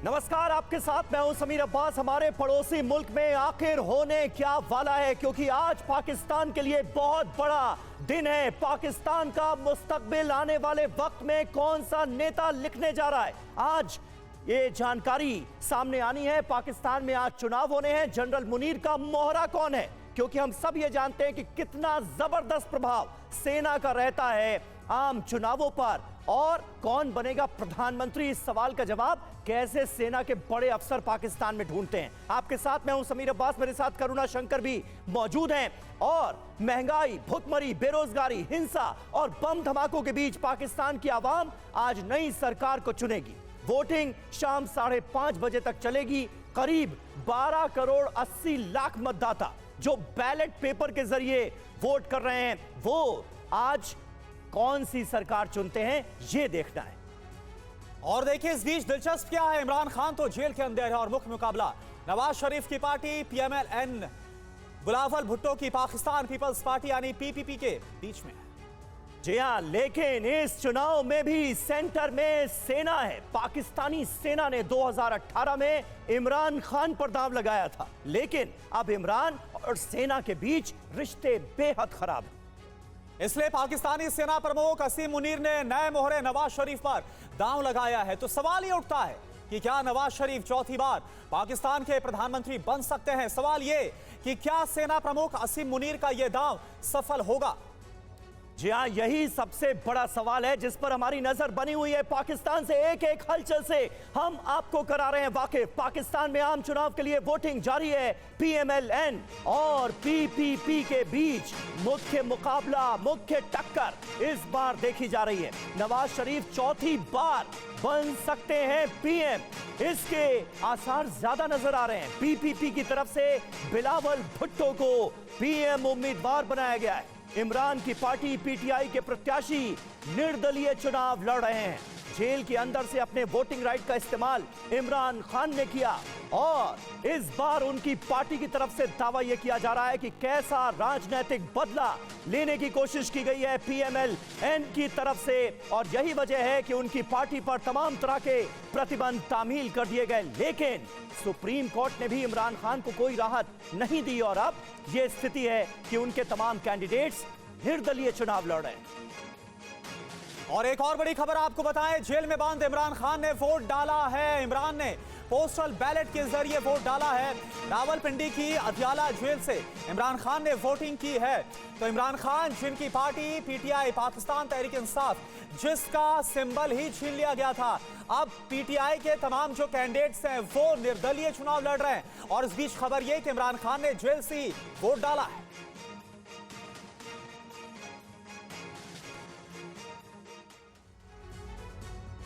नमस्कार, आपके साथ मैं हूं समीर अब्बास। हमारे पड़ोसी मुल्क में आखिर होने क्या वाला है, क्योंकि आज पाकिस्तान के लिए बहुत बड़ा दिन है। पाकिस्तान का मुस्तकबिल आने वाले वक्त में कौन सा नेता लिखने जा रहा है, आज ये जानकारी सामने आनी है। पाकिस्तान में आज चुनाव होने हैं। जनरल मुनीर का मोहरा कौन है, क्योंकि हम सब ये जानते हैं कि कितना जबरदस्त प्रभाव सेना का रहता है आम चुनावों पर, और कौन बनेगा प्रधानमंत्री, इस सवाल का जवाब कैसे सेना के बड़े अफसर पाकिस्तान में ढूंढते हैं। आपके साथ मैं हूं समीर अब्बास, मेरे साथ करुणा शंकर भी मौजूद हैं। और महंगाई, भुखमरी, बेरोजगारी, हिंसा और बम धमाकों के बीच पाकिस्तान की आवाम आज नई सरकार को चुनेगी। वोटिंग शाम 5:30 बजे तक चलेगी। करीब 12 करोड़ 80 लाख मतदाता जो बैलेट पेपर के जरिए वोट कर रहे हैं, वो आज कौन सी सरकार चुनते हैं, ये देखना है। और देखिए इस बीच दिलचस्प क्या है, इमरान खान तो जेल के अंदर है और मुख्य मुकाबला नवाज शरीफ की पार्टी PMLN बिलावल भुट्टो की पाकिस्तान पीपल्स पार्टी यानी PPP के बीच में है। जी हां, लेकिन इस चुनाव में भी सेंटर में सेना है। पाकिस्तानी सेना ने 2018 में इमरान खान पर दांव लगाया था, लेकिन अब इमरान और सेना के बीच रिश्ते बेहद खराब हैं। इसलिए पाकिस्तानी सेना प्रमुख असीम मुनीर ने नए मोहरे नवाज शरीफ पर दांव लगाया है। तो सवाल ये उठता है कि क्या नवाज शरीफ चौथी बार पाकिस्तान के प्रधानमंत्री बन सकते हैं। सवाल ये कि क्या सेना प्रमुख असीम मुनीर का यह दांव सफल होगा। जी हां, यही सबसे बड़ा सवाल है जिस पर हमारी नजर बनी हुई है। पाकिस्तान से एक एक हलचल से हम आपको करा रहे हैं वाकिफ। पाकिस्तान में आम चुनाव के लिए वोटिंग जारी है। PMLN और PPP के बीच मुख्य मुकाबला, मुख्य टक्कर इस बार देखी जा रही है। नवाज शरीफ चौथी बार बन सकते हैं PM, इसके आसार ज्यादा नजर आ रहे हैं। PPP की तरफ से बिलावल भुट्टो को PM उम्मीदवार बनाया गया है। इमरान की पार्टी PTI के प्रत्याशी निर्दलीय चुनाव लड़ रहे हैं। जेल के अंदर से अपने वोटिंग राइट का इस्तेमाल इमरान खान ने किया, और इस बार उनकी पार्टी की तरफ से दावा यह किया जा रहा है कि कैसा राजनीतिक बदला लेने की कोशिश की गई है PMLN की तरफ से, और यही वजह है कि उनकी पार्टी पर तमाम तरह के प्रतिबंध तामील कर दिए गए। लेकिन सुप्रीम कोर्ट ने भी इमरान खान को कोई राहत नहीं दी, और अब यह स्थिति है कि उनके तमाम कैंडिडेट्स निर्दलीय चुनाव लड़ रहे हैं। और एक और बड़ी खबर आपको बताएं, जेल में बंद इमरान खान ने वोट डाला है। इमरान ने पोस्टल बैलेट के जरिए वोट डाला है। रावलपिंडी की अदियाला जेल से इमरान खान ने वोटिंग की है। तो इमरान खान, जिनकी पार्टी PTI पाकिस्तान तहरीक इंसाफ, जिसका सिंबल ही छीन लिया गया था, अब PTI के तमाम जो कैंडिडेट्स हैं वो निर्दलीय चुनाव लड़ रहे हैं। और इस बीच खबर यह कि इमरान खान ने जेल से ही वोट डाला है।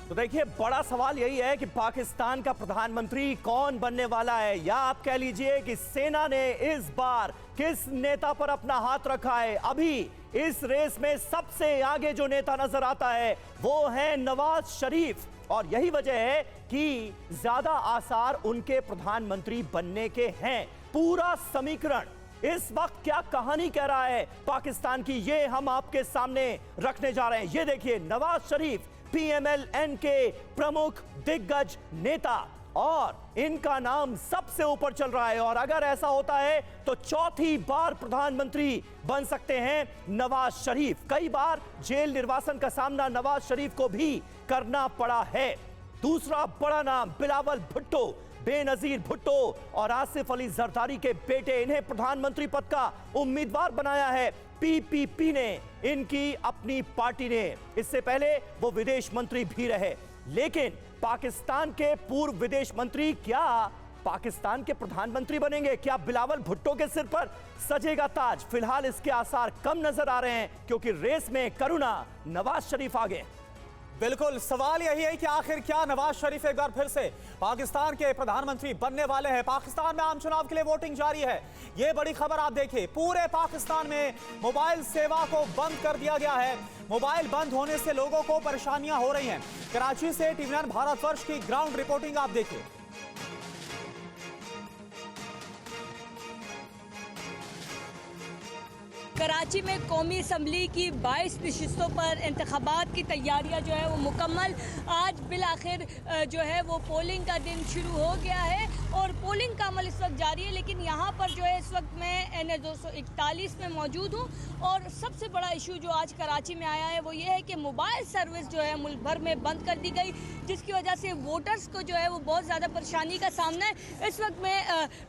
तो देखिए, बड़ा सवाल यही है कि पाकिस्तान का प्रधानमंत्री कौन बनने वाला है, या आप कह लीजिए कि सेना ने इस बार किस नेता पर अपना हाथ रखा है। अभी इस रेस में सबसे आगे जो नेता नजर आता है वो है नवाज शरीफ, और यही वजह है कि ज्यादा आसार उनके प्रधानमंत्री बनने के हैं। पूरा समीकरण इस वक्त क्या कहानी कह रहा है पाकिस्तान की, ये हम आपके सामने रखने जा रहे हैं। ये देखिए, नवाज शरीफ PMLN के प्रमुख दिग्गज नेता, और इनका नाम सबसे ऊपर चल रहा है। और अगर ऐसा होता है तो चौथी बार प्रधानमंत्री बन सकते हैं नवाज शरीफ। कई बार जेल निर्वासन का सामना नवाज शरीफ को भी करना पड़ा है। दूसरा बड़ा नाम बिलावल भुट्टो, बेनजीर भुट्टो और आसिफ अली जरदारी के बेटे, इन्हें प्रधानमंत्री पद का उम्मीदवार बनाया है PPP ने, इनकी अपनी पार्टी ने। इससे पहले वो विदेश मंत्री भी रहे। लेकिन पाकिस्तान के पूर्व विदेश मंत्री क्या पाकिस्तान के प्रधानमंत्री बनेंगे? क्या बिलावल भुट्टो के सिर पर सजेगा ताज? फिलहाल इसके आसार कम नजर आ रहे हैं, क्योंकि रेस में करुणा, नवाज शरीफ आगे। बिल्कुल, सवाल यही है कि आखिर क्या नवाज शरीफ एक बार फिर से पाकिस्तान के प्रधानमंत्री बनने वाले हैं। पाकिस्तान में आम चुनाव के लिए वोटिंग जारी है। यह बड़ी खबर आप देखिए, पूरे पाकिस्तान में मोबाइल सेवा को बंद कर दिया गया है। मोबाइल बंद होने से लोगों को परेशानियां हो रही हैं। कराची से TV9 भारतवर्ष की ग्राउंड रिपोर्टिंग आप देखिए। कराची में कौमी असम्बली की 22 नशिस्तों पर इंतखाबात की तैयारियां जो है वो मुकम्मल। आज बिलाखिर जो है वो पोलिंग का दिन शुरू हो गया है और पोलिंग का अमल इस वक्त जारी है। लेकिन यहाँ पर जो है इस वक्त मैं NH 241 में मौजूद हूँ और सबसे बड़ा इशू जो आज कराची में आया है वो ये है कि मोबाइल सर्विस जो है मुल्क भर में बंद कर दी गई, जिसकी वजह से वोटर्स को जो है वो बहुत ज़्यादा परेशानी का सामना है। इस वक्त मैं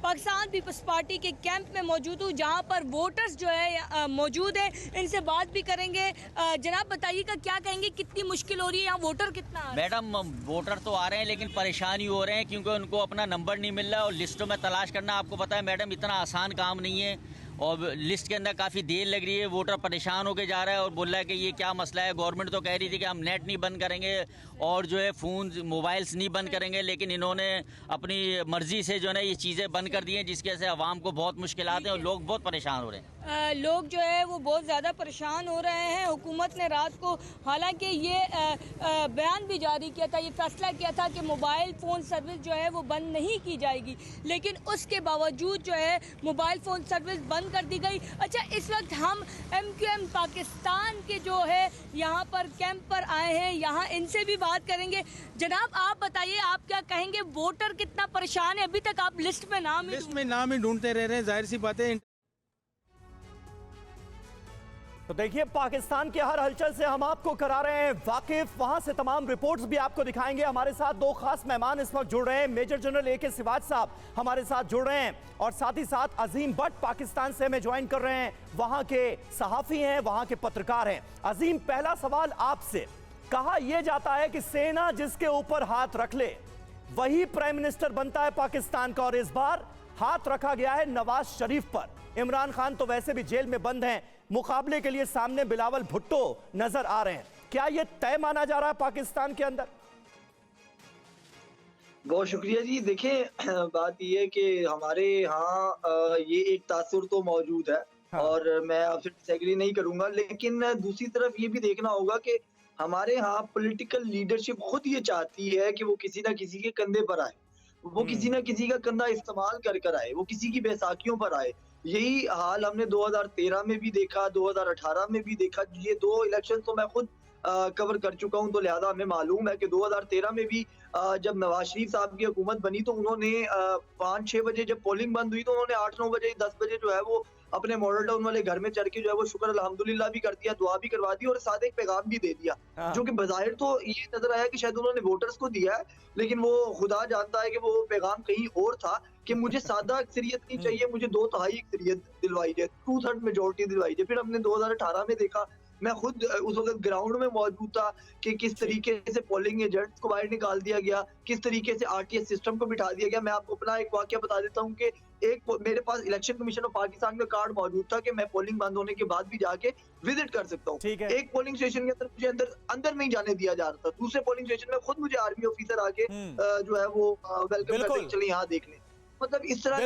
पाकिस्तान पीपल्स पार्टी के कैंप में मौजूद हूँ जहाँ पर वोटर्स जो है मौजूद है, इनसे बात भी करेंगे। जनाब बताइएगा क्या कहेंगे, कितनी मुश्किल हो रही है यहाँ, वोटर कितना आ रहा है? मैडम वोटर तो आ रहे हैं लेकिन परेशानी हो रहे हैं क्योंकि उनको अपना नंबर नहीं मिल रहा है और लिस्टों में तलाश करना आपको पता है मैडम इतना आसान काम नहीं है और लिस्ट के अंदर काफ़ी देर लग रही है। वोटर परेशान होकर जा रहा है और बोल रहा है कि ये क्या मसला है। गवर्नमेंट तो कह रही थी कि हम नेट नहीं बंद करेंगे और जो है फ़ोन मोबाइल्स नहीं बंद करेंगे, लेकिन इन्होंने अपनी मर्ज़ी से जो है ये चीज़ें बंद कर दी हैं जिसकी वजह से आवाम को बहुत मुश्किलात हैं और लोग बहुत परेशान हो रहे हैं। लोग जो है वो बहुत ज़्यादा परेशान हो रहे हैं। हुकूमत ने रात को हालांकि ये बयान भी जारी किया था, ये फैसला किया था कि मोबाइल फ़ोन सर्विस जो है वो बंद नहीं की जाएगी, लेकिन उसके बावजूद जो है मोबाइल फ़ोन सर्विस बंद कर दी गई। अच्छा, इस वक्त हम MQM पाकिस्तान के जो है यहाँ पर कैंप पर आए हैं, यहाँ इनसे भी बात करेंगे। जनाब आप बताइए, आप क्या कहेंगे, वोटर कितना परेशान है? अभी तक आप लिस्ट में नाम ही ढूंढते रह रहे हैं, जाहिर सी बात है। तो देखिए पाकिस्तान के हर हलचल से हम आपको करा रहे हैं वाकिफ, वहां से तमाम रिपोर्ट्स भी आपको दिखाएंगे। हमारे साथ दो खास मेहमान इस वक्त जुड़ रहे हैं, मेजर जनरल AK सिवाज साहब हमारे साथ जुड़ रहे हैं और साथ ही साथ अजीम भट्ट पाकिस्तान से हमें ज्वाइन कर रहे हैं, वहां के सहाफी हैं, वहां के पत्रकार हैं। अजीम, पहला सवाल आपसे, कहा यह जाता है कि सेना जिसके ऊपर हाथ रख ले वही प्राइम मिनिस्टर बनता है पाकिस्तान का, और इस बार हाथ रखा गया है नवाज शरीफ पर। इमरान खान तो वैसे भी जेल में बंद हैं, मुकाबले के लिए सामने बिलावल भुट्टो नजर आ रहे हैं। क्या यह तय माना जा रहा है पाकिस्तान के अंदर? बहुत शुक्रिया जी। देखिए बात यह है कि हमारे यहाँ ये एक तासुर तो मौजूद है। हाँ। और मैं आपसे डिसएग्री नहीं करूंगा, लेकिन दूसरी तरफ ये भी देखना होगा कि हमारे यहाँ पॉलिटिकल लीडरशिप खुद ये चाहती है कि वो किसी ना किसी के कंधे पर आए, वो किसी ना किसी का कंधा इस्तेमाल कर आए, वो किसी की बैसाखियों पर आए। यही हाल हमने 2013 में भी देखा, 2018 में भी देखा। ये दो इलेक्शन तो मैं खुद कवर कर चुका हूं, तो लिहाजा हमें मालूम है कि 2013 में भी जब नवाज शरीफ साहब की हुकूमत बनी तो उन्होंने 5-6 बजे जब पोलिंग बंद हुई तो उन्होंने 8-9 बजे 10 बजे जो है वो अपने मॉडल टाउन वाले घर में चढ़ के जो है वो शुक्र अल्हम्दुलिल्लाह भी कर दिया, दुआ भी करवा दी और साथ एक पैगाम भी दे दिया, जो कि बज़ाहिर तो ये नजर आया कि शायद उन्होंने वोटर्स को दिया है, लेकिन वो खुदा जानता है कि वो पैगाम कहीं और था कि मुझे सादा अक्सरियत नहीं चाहिए, मुझे 2/3 अक्सरियत दिलवाई जाए, 2/3 मेजोरिटी दिलवाई जाए। फिर हमने 2018 में देखा, मैं खुद उस वक्त ग्राउंड में मौजूद था कि किस तरीके से पोलिंग एजेंट्स को बाहर निकाल दिया गया, किस तरीके से RTS सिस्टम को बिठा दिया गया। मैं आपको अपना एक वाकया बता देता हूँ कि मेरे पास इलेक्शन कमीशन ऑफ पाकिस्तान का कार्ड मौजूद था कि मैं पोलिंग बंद होने के बाद भी जाके विजिट कर सकता हूँ। एक पोलिंग स्टेशन के अंदर मुझे अंदर नहीं जाने दिया जा रहा था, दूसरे पोलिंग स्टेशन में खुद मुझे आर्मी ऑफिसर आके जो है वो वेलकम करते चले यहाँ देख लें। मतलब इस तरह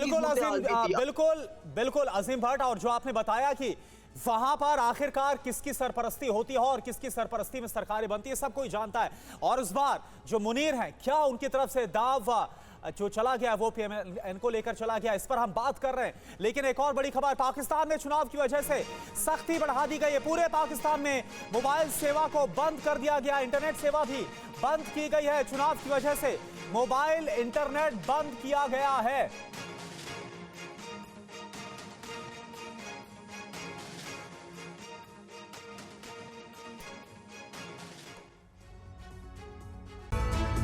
बिल्कुल अजीम भट्ट, और जो आपने बताया कि वहां पर आखिरकार किसकी सरपरस्ती होती है और किसकी सरपरस्ती में सरकारें बनती है सब कोई जानता है। और इस बार जो मुनीर हैं, क्या उनकी तरफ से दावा जो चला गया वो PMN को लेकर चला गया, इस पर हम बात कर रहे हैं। लेकिन एक और बड़ी खबर, पाकिस्तान में चुनाव की वजह से सख्ती बढ़ा दी गई है। पूरे पाकिस्तान में मोबाइल सेवा को बंद कर दिया गया, इंटरनेट सेवा भी बंद की गई है। चुनाव की वजह से मोबाइल इंटरनेट बंद किया गया है।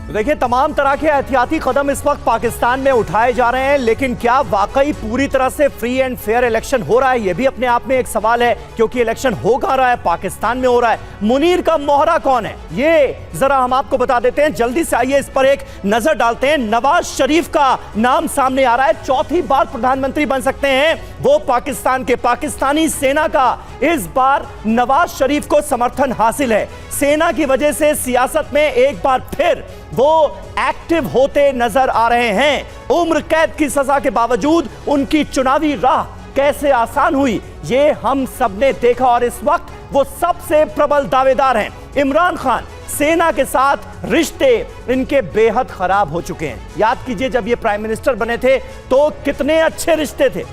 देखिए तमाम तरह के एहतियाती कदम इस वक्त पाकिस्तान में उठाए जा रहे हैं, लेकिन क्या वाकई पूरी तरह से फ्री एंड फेयर इलेक्शन हो रहा है? यह भी अपने आप में एक सवाल है, क्योंकि इलेक्शन हो कहां रहा है, पाकिस्तान में हो रहा है। मुनीर का मोहरा कौन है, ये जरा हम आपको बता देते हैं। जल्दी से आइए इस पर एक नजर डालते हैं। नवाज शरीफ का नाम सामने आ रहा है, चौथी बार प्रधानमंत्री बन सकते हैं वो पाकिस्तान के। पाकिस्तानी सेना का इस बार नवाज शरीफ को समर्थन हासिल है। सेना की वजह से सियासत में एक बार फिर वो एक्टिव होते नजर आ रहे हैं। उम्र कैद की सजा के बावजूद उनकी चुनावी राह कैसे आसान हुई, ये हम सबने देखा, और इस वक्त वो सबसे प्रबल दावेदार हैं। इमरान खान, सेना के साथ रिश्ते इनके बेहद खराब हो चुके हैं। याद कीजिए जब ये प्राइम मिनिस्टर बने थे तो कितने अच्छे रिश्ते थे।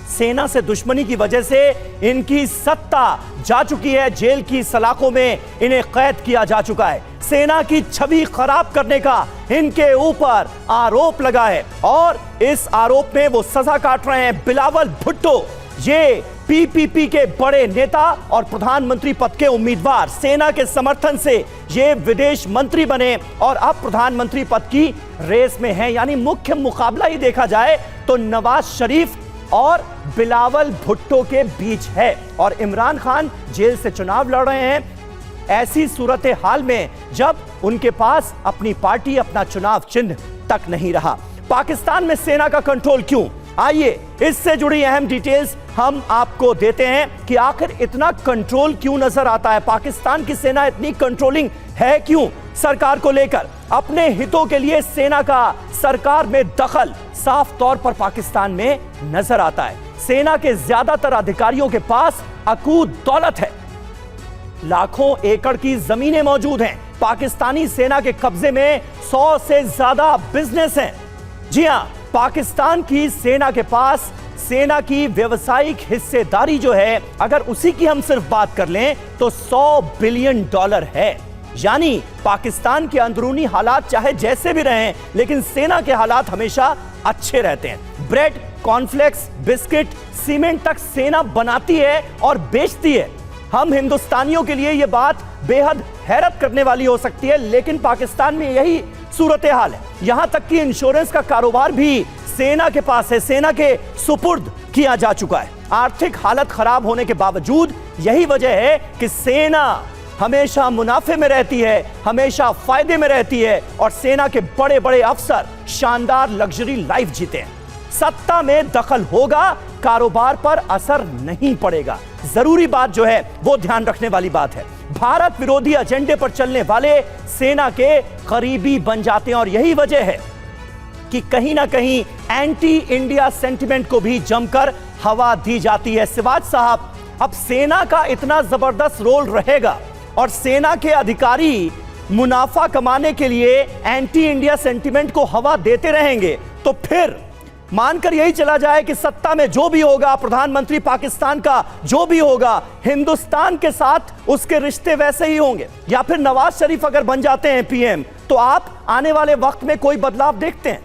सेना से दुश्मनी की वजह से इनकी सत्ता जा चुकी है, जेल की सलाखों में इन्हें कैद किया जा चुका है। सेना की छवि खराब करने का इनके ऊपर आरोप लगा है और इस आरोप में वो सजा काट रहे हैं। बिलावल भुट्टो, ये पीपीपी के बड़े नेता और प्रधानमंत्री पद के उम्मीदवार, सेना के समर्थन से ये विदेश मंत्री बने और अब प्रधानमंत्री पद की रेस में हैं। यानी मुख्य मुकाबला ही देखा जाए तो नवाज शरीफ और बिलावल भुट्टो के बीच है और इमरान खान जेल से चुनाव लड़ रहे हैं। ऐसी सूरत हाल में जब उनके पास अपनी पार्टी, अपना चुनाव चिन्ह तक नहीं रहा। पाकिस्तान में सेना का कंट्रोल क्यों? आइए इससे जुड़ी अहम डिटेल्स हम आपको देते हैं कि आखिर इतना कंट्रोल क्यों नजर आता है। पाकिस्तान की सेना इतनी कंट्रोलिंग है क्यों? सरकार को लेकर अपने हितों के लिए सेना का सरकार में दखल साफ तौर पर पाकिस्तान में नजर आता है। सेना के ज्यादातर अधिकारियों के पास अकूत दौलत है, लाखों एकड़ की जमीनें मौजूद हैं। पाकिस्तानी सेना के कब्जे में 100 से ज्यादा बिजनेस हैं। जी हां, पाकिस्तान की सेना के पास सेना की व्यवसायिक हिस्सेदारी जो है, अगर उसी की हम सिर्फ बात कर लें तो $100 बिलियन है। यानी पाकिस्तान के अंदरूनी हालात चाहे जैसे भी रहें, लेकिन सेना के हालात हमेशा अच्छे रहते हैं। ब्रेड, कॉर्नफ्लेक्स, बिस्किट, सीमेंट तक सेना बनाती है और बेचती है। हम हिंदुस्तानियों के लिए यह बात बेहद हैरत करने वाली हो सकती है, लेकिन पाकिस्तान में यही सूरत हाल है। यहां तक कि इंश्योरेंस का कारोबार भी सेना के पास है, सेना के सुपुर्द किया जा चुका है। आर्थिक हालत खराब होने के बावजूद यही वजह है कि सेना हमेशा मुनाफे में रहती है, हमेशा फायदे में रहती है और सेना के बड़े बड़े अफसर शानदार लग्जरी लाइफ जीते हैं। सत्ता में दखल होगा, कारोबार पर असर नहीं पड़ेगा। जरूरी बात जो है वो ध्यान रखने वाली बात है, भारत विरोधी एजेंडे पर चलने वाले सेना के करीबी बन जाते हैं और यही वजह है कि कहीं ना कहीं एंटी इंडिया सेंटिमेंट को भी जमकर हवा दी जाती है। सिवाज साहब, अब सेना का इतना जबरदस्त रोल रहेगा और सेना के अधिकारी मुनाफा कमाने के लिए एंटी इंडिया सेंटिमेंट को हवा देते रहेंगे तो फिर मानकर यही चला जाए कि सत्ता में जो भी होगा, प्रधानमंत्री पाकिस्तान का जो भी होगा, हिंदुस्तान के साथ उसके रिश्ते वैसे ही होंगे। या फिर नवाज शरीफ अगर बन जाते हैं पीएम तो आप आने वाले वक्त में कोई बदलाव देखते हैं?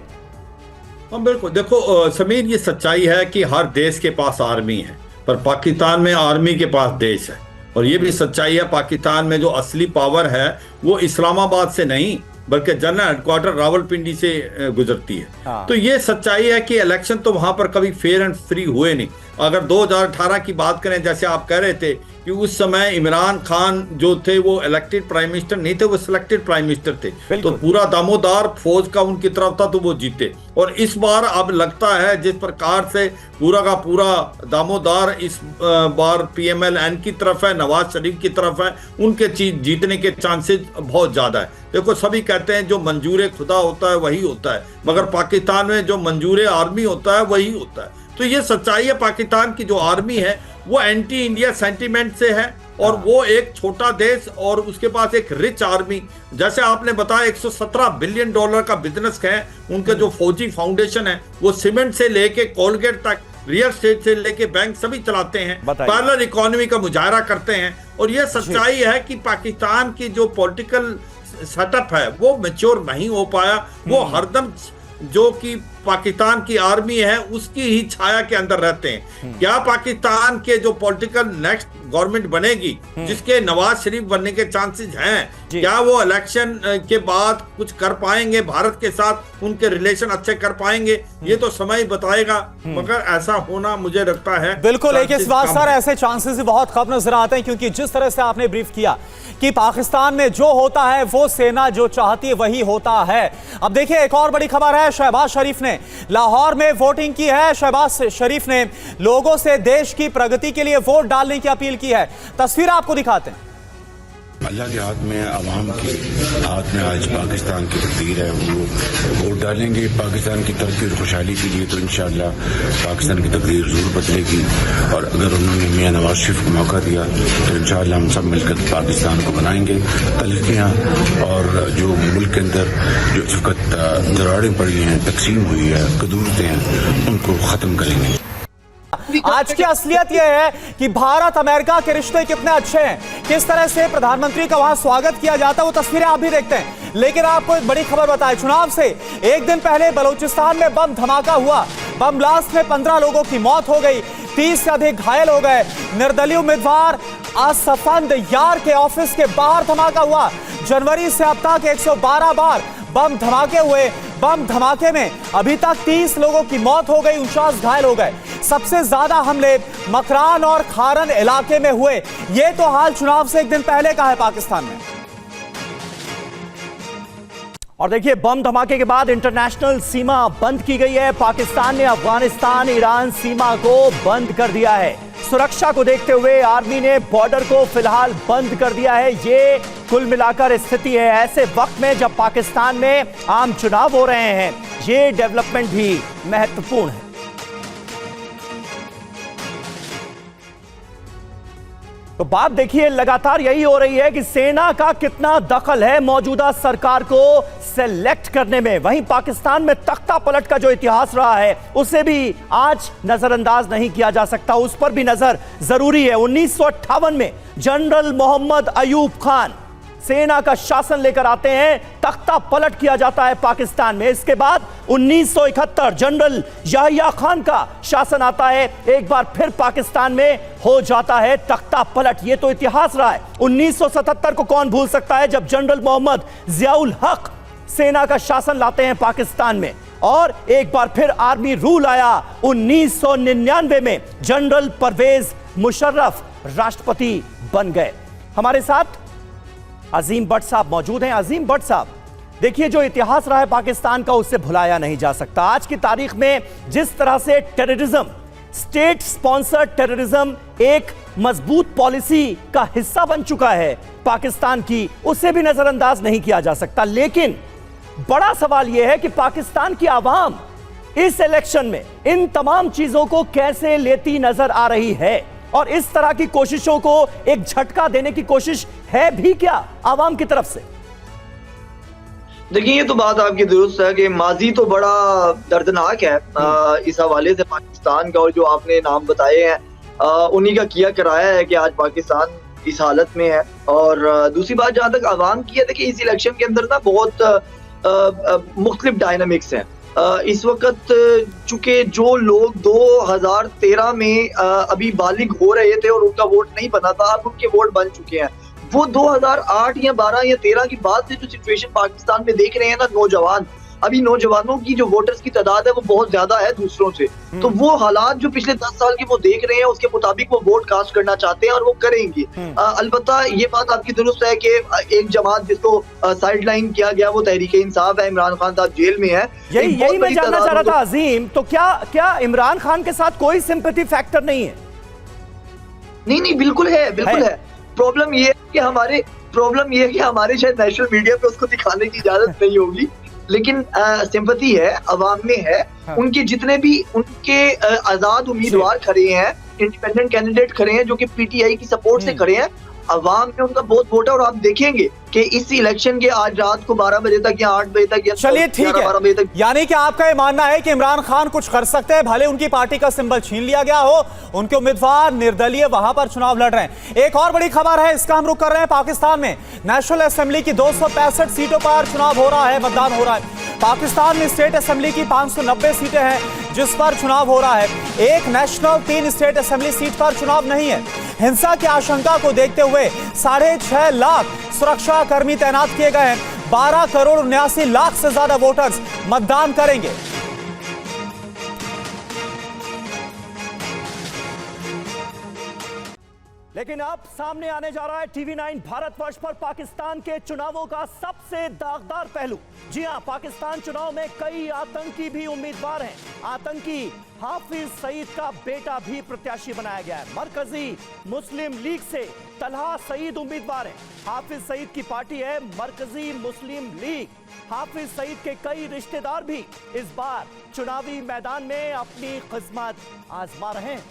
हाँ बिल्कुल, देखो समीर, ये सच्चाई है कि हर देश के पास आर्मी है, पर पाकिस्तान में आर्मी के पास देश है। और ये भी सच्चाई है, पाकिस्तान में जो असली पावर है वो इस्लामाबाद से नहीं बल्कि जनरल हेडक्वार्टर रावलपिंडी से गुजरती है। हाँ। तो ये सच्चाई है कि इलेक्शन तो वहां पर कभी फेयर एंड फ्री हुए नहीं। अगर 2018 की बात करें, जैसे आप कह रहे थे कि उस समय इमरान खान जो थे वो इलेक्टेड प्राइम मिनिस्टर नहीं थे, वो सिलेक्टेड प्राइम मिनिस्टर थे, तो पूरा दामोदार फौज का उनकी तरफ था तो वो जीते। और इस बार अब लगता है जिस प्रकार से पूरा का पूरा दामोदार इस बार PMLN की तरफ है, नवाज शरीफ की तरफ है, उनके जीतने के चांसेस बहुत ज्यादा है। देखो, सभी कहते हैं जो मंजूर खुदा होता है वही होता है, मगर पाकिस्तान में जो मंजूर आर्मी होता है वही होता है। तो ये सच्चाई है, पाकिस्तान की जो आर्मी है वो एंटी इंडिया सेंटीमेंट से है और वो एक छोटा देश और उसके पास एक रिच आर्मी, जैसे आपने बताया $117 बिलियन का बिजनेस है। उनके जो फौजी फाउंडेशन है वो सीमेंट से लेके कोलगेट तक, रियल एस्टेट से लेके बैंक सभी चलाते हैं, पैरेलल इकोनॉमी का मुजाहरा करते हैं। और ये सच्चाई है कि पाकिस्तान की जो पॉलिटिकल सेटअप है वो मैच्योर नहीं हो पाया। वो हरदम जो कि पाकिस्तान की आर्मी है उसकी ही छाया के अंदर रहते हैं। क्या पाकिस्तान के जो पॉलिटिकल नेक्स्ट गवर्नमेंट बनेगी जिसके नवाज शरीफ बनने के चांसेस हैं, क्या वो इलेक्शन के बाद कुछ कर पाएंगे, भारत के साथ उनके रिलेशन अच्छे कर पाएंगे? ये तो समय बताएगा, मगर ऐसा होना मुझे लगता है बिल्कुल एक इस बात सर, ऐसे चांसेस बहुत कम नजर आते हैं, क्योंकि जिस तरह से आपने ब्रीफ किया कि पाकिस्तान में जो होता है वो सेना जो चाहती है वही होता है। अब देखिए, एक और बड़ी खबर है, शहबाज शरीफ ने लाहौर में वोटिंग की है। शहबाज शरीफ ने लोगों से देश की प्रगति के लिए वोट डालने की अपील की है। तस्वीर आपको दिखाते हैं। अल्लाह के हाथ में, अवाम के हाथ में आज पाकिस्तान की तकदीर है। वो वोट डालेंगे पाकिस्तान की तरक्की और खुशहाली के लिए तो इंशाअल्लाह पाकिस्तान की तकदीर जरूर बदलेगी। और अगर उन्होंने मियां नवाज शरीफ को मौका दिया तो इंशाअल्लाह हम सब मिलकर पाकिस्तान को बनाएंगे। तलखियाँ और जो मुल्क के अंदर जो इस वक्त दरारें पड़ी हैं, तकसीम हुई है, कदूरतें हैं, उनको ख़त्म करेंगे। आज की असलियत यह है कि भारत अमेरिका के रिश्ते कितने अच्छे हैं, किस तरह से प्रधानमंत्री का वहां स्वागत किया जाता है, वो तस्वीरें आप भी देखते हैं। लेकिन आपको एक बड़ी खबर बताएं, चुनाव से एक दिन पहले बलूचिस्तान में बम धमाका हुआ। बम ब्लास्ट में 15 लोगों की मौत हो गई, 30 से अधिक घायल हो गए। निर्दलीय उम्मीदवार आसफंद यार के ऑफिस के बाहर धमाका हुआ। जनवरी से अब तक 112 बार बम धमाके हुए। बम धमाके में अभी तक 30 लोगों की मौत हो गई, 49 घायल हो गए। सबसे ज्यादा हमले मकरान और खारन इलाके में हुए। ये तो हाल चुनाव से एक दिन पहले का है पाकिस्तान में। और देखिए, बम धमाके के बाद इंटरनेशनल सीमा बंद की गई है। पाकिस्तान ने अफगानिस्तान ईरान सीमा को बंद कर दिया है। सुरक्षा को देखते हुए आर्मी ने बॉर्डर को फिलहाल बंद कर दिया है। ये कुल मिलाकर स्थिति है ऐसे वक्त में जब पाकिस्तान में आम चुनाव हो रहे हैं। ये डेवलपमेंट भी महत्वपूर्ण है। तो बात देखिए, लगातार यही हो रही है कि सेना का कितना दखल है मौजूदा सरकार को सेलेक्ट करने में। वहीं पाकिस्तान में तख्ता पलट का जो इतिहास रहा है उसे भी आज नजरअंदाज नहीं किया जा सकता, उस पर भी नजर जरूरी है। 1958 में जनरल मोहम्मद अयूब खान सेना का शासन लेकर आते हैं, तख्ता पलट किया जाता है पाकिस्तान में। इसके बाद 1971 जनरल याहिया खान का शासन आता है, एक बार फिर पाकिस्तान में हो जाता है तख्ता पलट। ये तो इतिहास रहा है। 1977 को कौन भूल सकता है जब जनरल मोहम्मद जियाउल हक सेना का शासन लाते हैं पाकिस्तान में। और एक बार फिर आर्मी रूल आया 1999 में, जनरल परवेज मुशर्रफ राष्ट्रपति बन गए। हमारे साथ अजीम भट्ट साहब मौजूद हैं। अजीम भट्ट साहब, देखिए, जो इतिहास रहा है पाकिस्तान का उससे भुलाया नहीं जा सकता। आज की तारीख में जिस तरह से टेररिज्म, स्टेट स्पॉन्सर्ड टेररिज्म एक मजबूत पॉलिसी का हिस्सा बन चुका है पाकिस्तान की, उसे भी नजरअंदाज नहीं किया जा सकता। लेकिन बड़ा सवाल यह है कि पाकिस्तान की आवाम इस इलेक्शन में इन तमाम चीजों को कैसे लेती नजर आ रही है, और इस तरह की कोशिशों को एक झटका देने की कोशिश है भी क्या आवाम की तरफ से? देखिए, ये तो बात आपकी दुरुस्त है कि माजी तो बड़ा दर्दनाक है इस हवाले से पाकिस्तान का, और जो आपने नाम बताए हैं उन्हीं का किया कराया है कि आज पाकिस्तान इस हालत में है। और दूसरी बात जहां तक आवाम की है, देखिए इस इलेक्शन के अंदर ना बहुत मुख्तलिफ डायनामिक्स हैं। इस वक्त चूंकि जो लोग 2013 में अभी बालिग हो रहे थे और उनका वोट नहीं बना था, अब उनके वोट बन चुके हैं। वो 2008 या 12 या 13 की बाद से जो सिचुएशन पाकिस्तान में देख रहे हैं ना, नौजवान, अभी नौजवानों की जो वोटर्स की तादाद है वो बहुत ज्यादा है दूसरों से। तो वो हालात जो पिछले 10 साल के वो देख रहे हैं उसके मुताबिक वो वोट कास्ट करना चाहते हैं और वो करेंगे। अलबत्ता ये बात आपकी दुरुस्त है कि एक जमात जिसको साइड लाइन किया गया वो तहरीके इंसाफ है। इमरान खान साहब जेल में है। यही मैं जानना चाह रहा था अजीम, तो क्या इमरान खान के साथ कोई सिंपैथी फैक्टर नहीं है? नहीं, बिल्कुल है, बिल्कुल है। प्रॉब्लम ये है कि हमारे शायद नेशनल मीडिया पे उसको दिखाने की इजाजत नहीं होगी, लेकिन सिंपैथी है, अवाम में है। हाँ। उनके जितने भी उनके आजाद उम्मीदवार खड़े हैं, इंडिपेंडेंट कैंडिडेट खड़े हैं जो कि पीटीआई की सपोर्ट से खड़े हैं, अवाम में उनका बहुत वोट है। और आप देखेंगे कि इस इलेक्शन के आज रात को 12 बजे तक या 8 बजे तक या चलिए ठीक है, 12 बजे तक, यानी कि आपका ये मानना है कि इमरान खान कुछ कर सकते हैं, भले उनकी पार्टी का सिंबल छीन लिया गया हो, उनके उम्मीदवार निर्दलीय वहां पर चुनाव लड़ रहे हैं। एक और बड़ी खबर है, इसका हम रुख कर रहे हैं। पाकिस्तान में नेशनल असेंबली की 265 सीटों पर चुनाव हो रहा है, मतदान हो रहा है। पाकिस्तान में स्टेट असेंबली की 590 सीटें हैं जिस पर चुनाव हो रहा है। एक नेशनल 3 स्टेट असेंबली सीट पर चुनाव नहीं है। हिंसा की आशंका को देखते हुए 6.5 लाख सुरक्षा कर्मी तैनात किए गए हैं। 12 करोड़ 79 लाख से ज्यादा वोटर्स मतदान करेंगे। लेकिन अब सामने आने जा रहा है TV9 भारतवर्ष पर पाकिस्तान के चुनावों का सबसे दागदार पहलू। जी हां, पाकिस्तान चुनाव में कई आतंकी भी उम्मीदवार हैं। आतंकी हाफिज सईद का बेटा भी प्रत्याशी बनाया गया है। मरकजी मुस्लिम लीग से तलहा सईद उम्मीदवार है। हाफिज सईद की पार्टी है मरकजी मुस्लिम लीग। हाफिज सईद के कई रिश्तेदार भी इस बार चुनावी मैदान में अपनी किस्मत आजमा रहे हैं।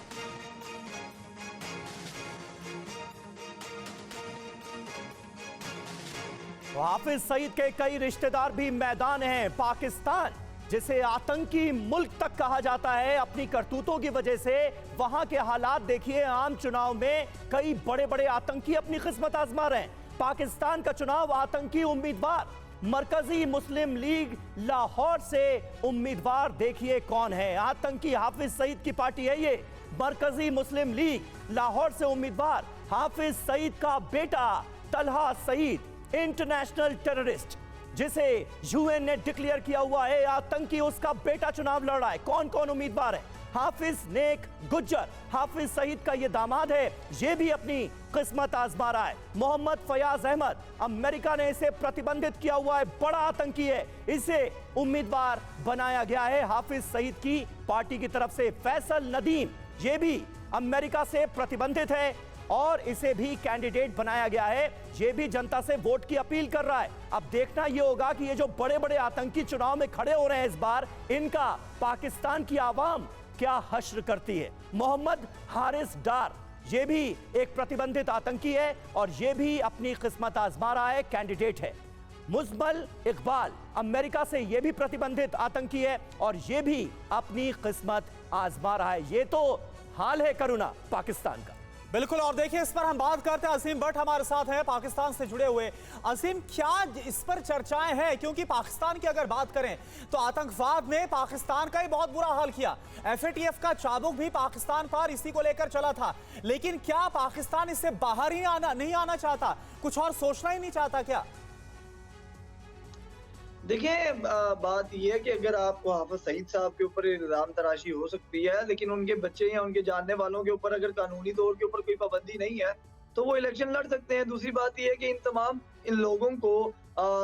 हाफिज सईद के कई रिश्तेदार भी मैदान हैं। पाकिस्तान जिसे आतंकी मुल्क तक कहा जाता है अपनी करतूतों की वजह से, वहां के हालात देखिए। आम चुनाव में कई बड़े बड़े आतंकी अपनी किस्मत आजमा रहे हैं। पाकिस्तान का चुनाव, आतंकी उम्मीदवार, मरकजी मुस्लिम लीग लाहौर से उम्मीदवार देखिए कौन है। आतंकी हाफिज सईद की पार्टी है ये। मरकजी मुस्लिम लीग लाहौर से उम्मीदवार हाफिज सईद का बेटा तलहा सईद, इंटरनेशनल टेररिस्ट जिसे यूएन ने डिक्लेयर किया हुआ है आतंकी, उसका बेटा चुनाव लड़ रहा है। कौन कौन उम्मीदवार है? हाफिज नेक गुज्जर, हाफिज सईद का ये दामाद है, ये भी अपनी किस्मत आजमा रहा है। मोहम्मद फयाज अहमद, अमेरिका ने इसे प्रतिबंधित किया हुआ है, बड़ा आतंकी है, इसे उम्मीदवार बनाया गया है हाफिज सईद की पार्टी की तरफ से। फैसल नदीम, ये भी अमेरिका से प्रतिबंधित है और इसे भी कैंडिडेट बनाया गया है। ये भी जनता से वोट की अपील कर रहा है। अब देखना यह होगा कि ये जो बड़े बड़े आतंकी चुनाव में खड़े हो रहे हैं इस बार, इनका पाकिस्तान की आवाम क्या हश्र करती है। मोहम्मद हारिस डार, ये भी एक प्रतिबंधित आतंकी है और ये भी अपनी किस्मत आजमा रहा है, कैंडिडेट है। मुजमल इकबाल, अमेरिका से ये भी प्रतिबंधित आतंकी है और ये भी अपनी किस्मत आजमा रहा है। ये तो हाल है करुणा पाकिस्तान का। बिल्कुल, और देखिए इस पर हम बात करते हैं। असीम भट्ट हमारे साथ हैं पाकिस्तान से जुड़े हुए। असीम, क्या इस पर चर्चाएं हैं? क्योंकि पाकिस्तान की अगर बात करें तो आतंकवाद ने पाकिस्तान का ही बहुत बुरा हाल किया। FATF का चाबुक भी पाकिस्तान पर इसी को लेकर चला था, लेकिन क्या पाकिस्तान इससे बाहर ही नहीं आना चाहता? कुछ और सोचना ही नहीं चाहता क्या? देखिए, बात यह है कि अगर आपको हाफिज सईद साहब के ऊपर इल्जाम तराशी हो सकती है, लेकिन उनके बच्चे या उनके जानने वालों के ऊपर अगर कानूनी तौर के ऊपर कोई पाबंदी नहीं है तो वो इलेक्शन लड़ सकते हैं। दूसरी बात यह है कि इन लोगों को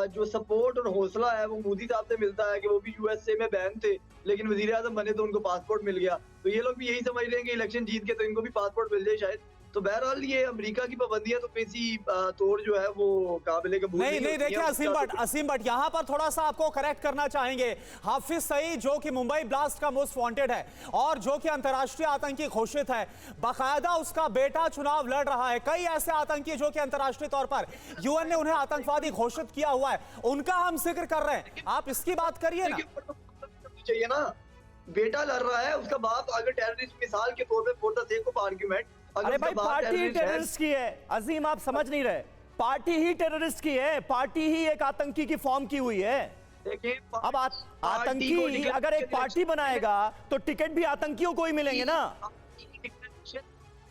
जो सपोर्ट और हौसला है वो मोदी साहब से मिलता है कि वो भी USA में बैन थे, लेकिन वजीर आजम बने तो उनको पासपोर्ट मिल गया। तो ये लोग भी यही समझ रहे हैं कि इलेक्शन जीत के तो इनको भी पासपोर्ट मिल जाए शायद। तो बहरहाल ये अमेरिका की पाबंदियां तो किसी तौर जो है वो काबिले कबूल नहीं। देखिए असीम भट्ट यहाँ पर थोड़ा सा आपको करेक्ट करना चाहेंगे। हाफिज सईद जो कि मुंबई ब्लास्ट का मोस्ट वांटेड है और जो कि अंतर्राष्ट्रीय आतंकी घोषित है, बाकायदा उसका बेटा चुनाव लड़ रहा है। कई ऐसे आतंकी जो कि अंतर्राष्ट्रीय तौर पर UN ने उन्हें आतंकवादी घोषित किया हुआ है, उनका हम जिक्र कर रहे हैं। आप इसकी बात करिए ना। चाहिए ना, बेटा लड़ रहा है, उसका बाप अगर टेररिस्ट, मिसाल के तौर पे for the sake of argument, अरे भाई पार्टी ही टेररिस्ट की है। अजीम, आप समझ नहीं रहे, पार्टी ही टेररिस्ट की है, पार्टी ही एक आतंकी की फॉर्म की हुई है। अब आतंकी अगर एक पार्टी बनाएगा तो टिकट भी आतंकियों को ही मिलेंगे ना।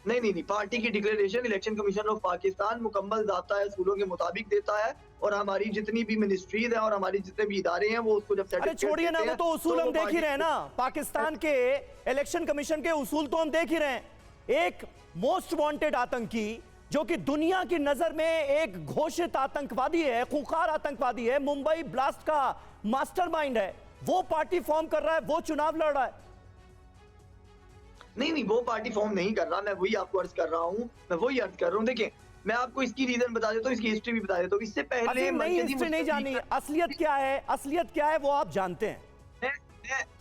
नहीं, पार्टी की declaration election commission of Pakistan मुकम्मल ज़ाब्ता है, असूलों के मुताबिक देता है और हमारी जितनी भी मिनिस्ट्रीज हैं और हमारी जितने भी इदारे हैं वो उसको जब अरे छोड़िए ना, वो तो उसूल हम देख ही रहे हैं ना। पाकिस्तान के इलेक्शन कमीशन के उसूल तो हम देख ही रहे हैं। एक मोस्ट वांटेड आतंकी जो कि दुनिया की नजर में एक घोषित आतंकवादी है, खूंखार आतंकवादी है, मुंबई ब्लास्ट का मास्टरमाइंड है, वो पार्टी फॉर्म कर रहा है, वो चुनाव लड़ रहा है। नहीं, वो पार्टी फॉर्म नहीं कर रहा। मैं वही आपको अर्ज कर रहा हूँ। देखिए, मैं आपको इसकी रीजन बता देता हूँ, इसकी हिस्ट्री भी बता देता हूँ। इससे पहले हिस्ट्री नहीं जानी, असलियत क्या है वो आप जानते हैं।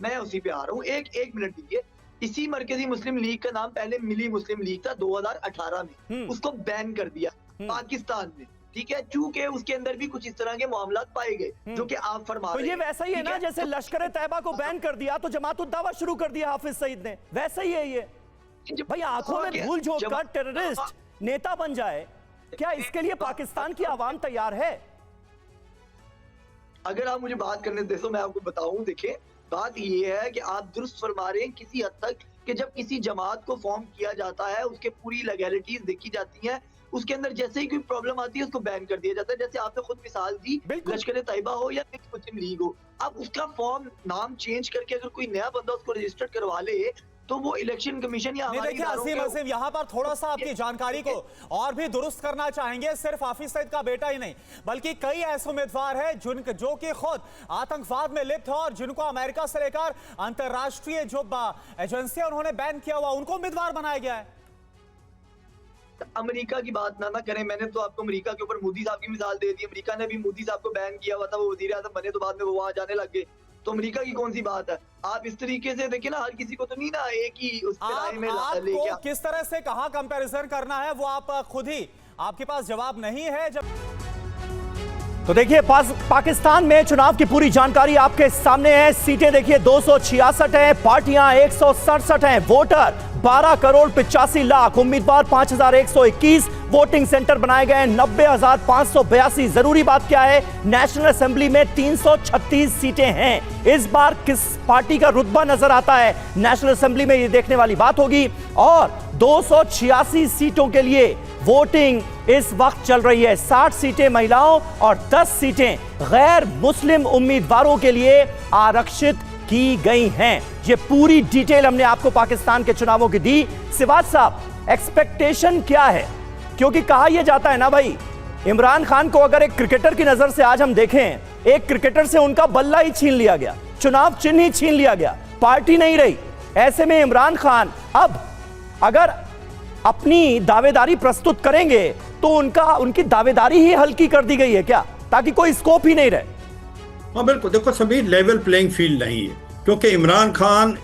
मैं उसी पे आ रहा हूँ। एक मिनट दीजिए। इसी मरकजी मुस्लिम लीग का नाम पहले मिली मुस्लिम लीग था 2018 में, उसको बैन कर दिया पाकिस्तान में, ठीक है, चूंकि उसके अंदर भी कुछ इस तरह के मामला पाए गए जो कि आप फरमा रहे हैं। तो ये वैसा ही है ना जैसे लश्कर तैयबा को बैन कर दिया तो जमात उद दावा शुरू कर दिया हाफिज सईद ने, वैसा ही है ये। भाई आंखों में धूल झोंक कर टेररिस्ट नेता बन जाए, क्या इसके लिए पाकिस्तान की आवाम तैयार है? अगर आप मुझे बात करने दे तो मैं आपको बताऊं। देखिए, बात ये है कि आप दुरुस्त फरमा रहे हैं किसी हद तक कि जब किसी जमात को फॉर्म किया जाता है उसके पूरी लीगैलिटीज देखी जाती हैं, उसके अंदर जैसे ही कोई प्रॉब्लम आती है उसको बैन कर दिया जाता है। जैसे आपने खुद मिसाल दी, लश्कर तैयबा हो या मुस्लिम लीग हो, अब उसका फॉर्म नाम चेंज करके अगर कोई नया बंदा उसको रजिस्टर्ड करवा ले तो वो इलेक्शन कमीशन या देखिए असीम यहाँ पर थोड़ा सा आपकी जानकारी को और भी दुरुस्त करना चाहेंगे। सिर्फ हाफिज सईद का बेटा ही नहीं बल्कि कई ऐसे उम्मीदवार हैं जो कि खुद आतंकवाद में लिप्त है और जिनको अमेरिका से लेकर अंतरराष्ट्रीय जो एजेंसियां उन्होंने बैन किया हुआ, उनको उम्मीदवार बनाया गया है। अमेरिका की बात ना करें, मैंने तो आपको अमेरिका के ऊपर मोदी साहब की मिसाल दे दी। अमेरिका ने भी मोदी साहब को बैन किया हुआ था, वो वजीर आज़म बने तो बाद में वो वहां जाने लग गए। तो अमेरिका की कौन सी बात है? आप इस तरीके से देखिए ना, हर किसी को तो नहीं ना एक ही उस लड़ाई में आपको किस तरह से कहां कंपैरिजन करना है वो आप खुद ही, आपके पास जवाब नहीं है। जब तो देखिए पाकिस्तान में चुनाव की पूरी जानकारी आपके सामने है। सीटें देखिए 266 हैं, पार्टियां 167 हैं, वोटर 12 करोड़ 85 लाख, उम्मीदवार 5121, वोटिंग सेंटर बनाए गए 90,582। जरूरी बात क्या है, नेशनल असेंबली में 336 सीटें हैं। इस बार किस पार्टी का रुतबा नजर आता है नेशनल असेंबली में, ये देखने वाली बात होगी। और 286 सीटों के लिए वोटिंग इस वक्त चल रही है। 60 सीटें महिलाओं और 10 सीटें गैर मुस्लिम उम्मीदवारों के लिए आरक्षित की गई हैं। ये पूरी डिटेल हमने आपको पाकिस्तान के चुनावों की दी। सिवाज साहब, एक्सपेक्टेशन क्या है? क्योंकि कहा यह जाता है ना भाई, इमरान खान को अगर एक क्रिकेटर की नजर से आज हम देखें, एक क्रिकेटर से उनका बल्ला ही छीन लिया गया, चुनाव चिन्ह ही छीन लिया गया, पार्टी नहीं रही। ऐसे में इमरान खान अब अगर अपनी दावेदारी प्रस्तुत करेंगे तो उनकी दावेदारी ही हल्की कर दी गई है क्या, ताकि कोई स्कोप ही नहीं रहे? हाँ बिल्कुल, देखो सभी लेवल प्लेइंग फील्ड नहीं है, क्योंकि इमरान खान